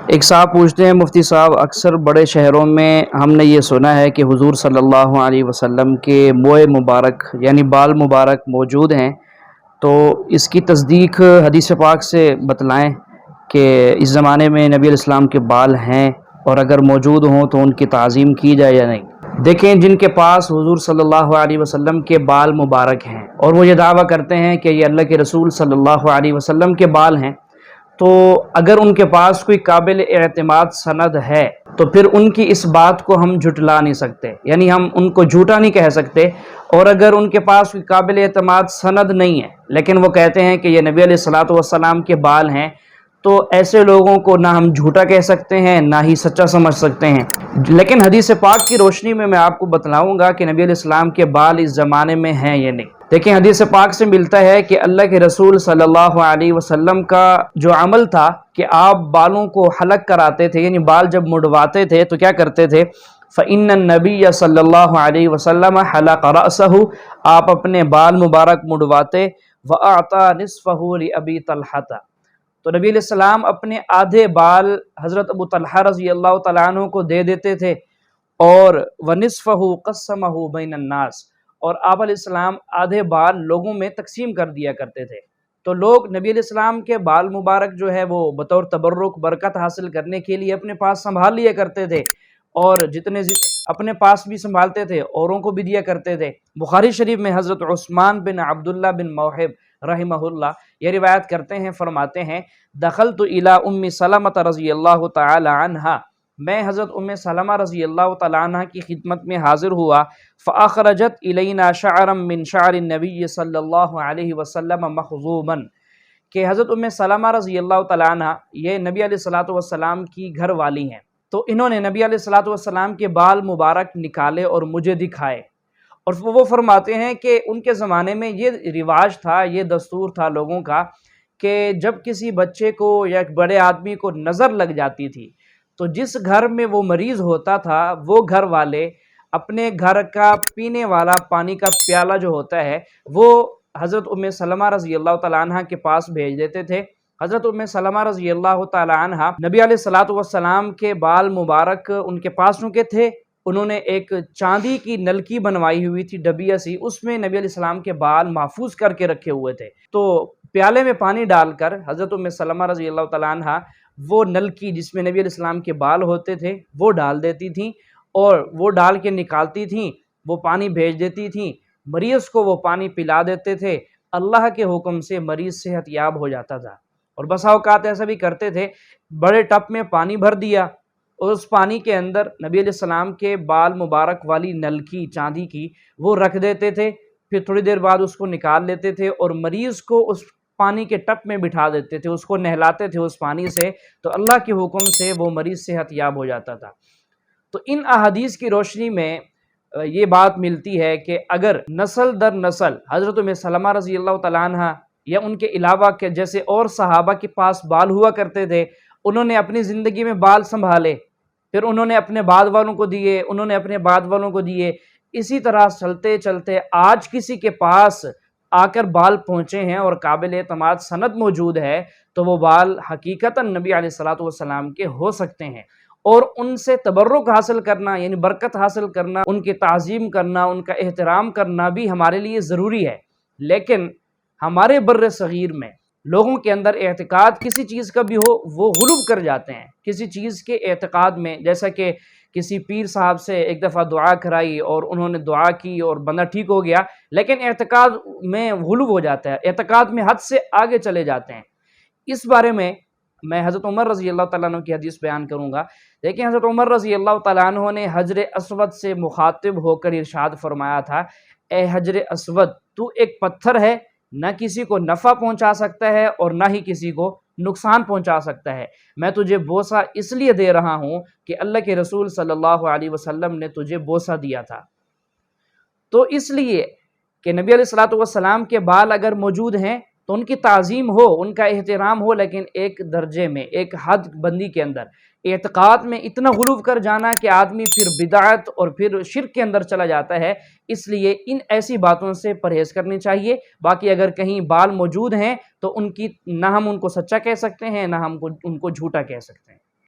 ایک صاحب پوچھتے ہیں مفتی صاحب، اکثر بڑے شہروں میں ہم نے یہ سنا ہے کہ حضور صلی اللہ علیہ وسلم کے موئے مبارک یعنی بال مبارک موجود ہیں، تو اس کی تصدیق حدیث پاک سے بتلائیں کہ اس زمانے میں نبی علیہ السلام کے بال ہیں، اور اگر موجود ہوں تو ان کی تعظیم کی جائے یا نہیں۔ دیکھیں، جن کے پاس حضور صلی اللہ علیہ وسلم کے بال مبارک ہیں اور وہ یہ دعویٰ کرتے ہیں کہ یہ اللہ کے رسول صلی اللہ علیہ وسلم کے بال ہیں، تو اگر ان کے پاس کوئی قابل اعتماد سند ہے تو پھر ان کی اس بات کو ہم جھٹلا نہیں سکتے، یعنی ہم ان کو جھوٹا نہیں کہہ سکتے۔ اور اگر ان کے پاس کوئی قابل اعتماد سند نہیں ہے لیکن وہ کہتے ہیں کہ یہ نبی علیہ الصلوۃ والسلام کے بال ہیں، تو ایسے لوگوں کو نہ ہم جھوٹا کہہ سکتے ہیں نہ ہی سچا سمجھ سکتے ہیں۔ لیکن حدیث پاک کی روشنی میں آپ کو بتلاؤں گا کہ نبی علیہ السلام کے بال اس زمانے میں ہیں یا نہیں۔ دیکھیں، حدیث پاک سے ملتا ہے کہ اللہ کے رسول صلی اللہ علیہ وسلم کا جو عمل تھا کہ آپ بالوں کو حلق کراتے تھے، یعنی بال جب مڈواتے تھے تو کیا کرتے تھے؟ فَإِنَّ النَّبِيَّ صلی اللہ علیہ وسلم حلق رأسه، آپ اپنے بال مبارک مڈواتے، وَأَعْطَى نِصْفَهُ لِأَبِي طَلْحَةَ، تو نبی علیہ السلام اپنے آدھے بال حضرت ابو طلحہ رضی اللہ تعالیٰ عنہ کو دے دیتے تھے، اور وَنِصْفَهُ قَسَّمَهُ بَيْنَ النَّاسِ، اور آپ علیہ السلام آدھے بال لوگوں میں تقسیم کر دیا کرتے تھے۔ تو لوگ نبی علیہ السلام کے بال مبارک جو ہے وہ بطور تبرک برکت حاصل کرنے کے لیے اپنے پاس سنبھال لیا کرتے تھے، اور جتنے اپنے پاس بھی سنبھالتے تھے اوروں کو بھی دیا کرتے تھے۔ بخاری شریف میں حضرت عثمان بن عبداللہ بن موہب رحمہ اللہ یہ روایت کرتے ہیں، فرماتے ہیں دخلت الی ام سلمۃ رضی اللہ تعالی عنہا، میں حضرت ام سلمہ رضی اللہ تعالی عنہ کی خدمت میں حاضر ہوا، فاخرجت الینا شعرا من شعر النبی صلی اللہ علیہ وسلم مخضوبا، کہ حضرت ام سلمہ رضی اللہ تعالی عنہ یہ نبی علیہ الصلوۃ والسلام کی گھر والی ہیں، تو انہوں نے نبی علیہ الصلوۃ والسلام کے بال مبارک نکالے اور مجھے دکھائے، اور وہ فرماتے ہیں کہ ان کے زمانے میں یہ رواج تھا، یہ دستور تھا لوگوں کا کہ جب کسی بچے کو یا ایک بڑے آدمی کو نظر لگ جاتی تھی تو جس گھر میں وہ مریض ہوتا تھا وہ گھر والے اپنے گھر کا پینے والا پانی کا پیالہ جو ہوتا ہے وہ حضرت ام سلمہ رضی اللہ تعالیٰ عنہ کے پاس بھیج دیتے تھے۔ حضرت ام سلمہ رضی اللہ تعالیٰ عنہ نبی علیہ الصلوۃ والسلام کے بال مبارک ان کے پاس چونکہ تھے، انہوں نے ایک چاندی کی نلکی بنوائی ہوئی تھی ڈبیا سی، اس میں نبی علیہ السلام کے بال محفوظ کر کے رکھے ہوئے تھے، تو پیالے میں پانی ڈال کر حضرت ام سلمہ رضی اللہ تعالیٰ عنہ وہ نلکی جس میں نبی علیہ السلام کے بال ہوتے تھے وہ ڈال دیتی تھیں، اور وہ ڈال کے نکالتی تھیں، وہ پانی بھیج دیتی تھیں، مریض کو وہ پانی پلا دیتے تھے، اللہ کے حکم سے مریض صحت یاب ہو جاتا تھا۔ اور بسا اوقات ایسا بھی کرتے تھے، بڑے ٹب میں پانی بھر دیا اور اس پانی کے اندر نبی علیہ السلام کے بال مبارک والی نلکی چاندی کی وہ رکھ دیتے تھے، پھر تھوڑی دیر بعد اس کو نکال لیتے تھے اور مریض کو اس پانی کے ٹپ میں بٹھا دیتے تھے، اس کو نہلاتے تھے اس پانی سے، تو اللہ کے حکم سے وہ مریض صحت یاب ہو جاتا تھا۔ تو ان احادیث کی روشنی میں یہ بات ملتی ہے کہ اگر نسل در نسل حضرت ام سلمہ رضی اللہ تعالیٰ عنہ یا ان کے علاوہ کے جیسے اور صحابہ کے پاس بال ہوا کرتے تھے، انہوں نے اپنی زندگی میں بال سنبھالے، پھر انہوں نے اپنے بعد والوں کو دیے، انہوں نے اپنے بعد والوں کو دیے، اسی طرح چلتے چلتے آج کسی کے پاس آ کر بال پہنچے ہیں اور قابل اعتماد سند موجود ہے، تو وہ بال حقیقتاً نبی علیہ الصلوۃ والسلام کے ہو سکتے ہیں، اور ان سے تبرک حاصل کرنا یعنی برکت حاصل کرنا، ان کی تعظیم کرنا، ان کا احترام کرنا بھی ہمارے لیے ضروری ہے۔ لیکن ہمارے بر صغیر میں لوگوں کے اندر اعتقاد کسی چیز کا بھی ہو وہ غلو کر جاتے ہیں کسی چیز کے اعتقاد میں، جیسا کہ کسی پیر صاحب سے ایک دفعہ دعا کرائی اور انہوں نے دعا کی اور بندہ ٹھیک ہو گیا، لیکن اعتقاد میں غلو ہو جاتا ہے، اعتقاد میں حد سے آگے چلے جاتے ہیں۔ اس بارے میں حضرت عمر رضی اللہ تعالیٰ عنہ کی حدیث بیان کروں گا۔ لیکن حضرت عمر رضی اللہ تعالیٰ عنہ نے حجر اسود سے مخاطب ہو کر ارشاد فرمایا تھا، اے حجر اسود، تو ایک پتھر ہے، نہ کسی کو نفع پہنچا سکتا ہے اور نہ ہی کسی کو نقصان پہنچا سکتا ہے، میں تجھے بوسہ اس لیے دے رہا ہوں کہ اللہ کے رسول صلی اللہ علیہ وسلم نے تجھے بوسہ دیا تھا۔ تو اس لیے کہ نبی علیہ الصلوۃ والسلام کے بال اگر موجود ہیں تو ان کی تعظیم ہو، ان کا احترام ہو، لیکن ایک درجے میں، ایک حد بندی کے اندر۔ اعتقاد میں اتنا غلو کر جانا کہ آدمی پھر بدعت اور پھر شرک کے اندر چلا جاتا ہے، اس لیے ان ایسی باتوں سے پرہیز کرنی چاہیے۔ باقی اگر کہیں بال موجود ہیں تو نہ ہم ان کو سچا کہہ سکتے ہیں نہ ہم ان کو جھوٹا کہہ سکتے ہیں۔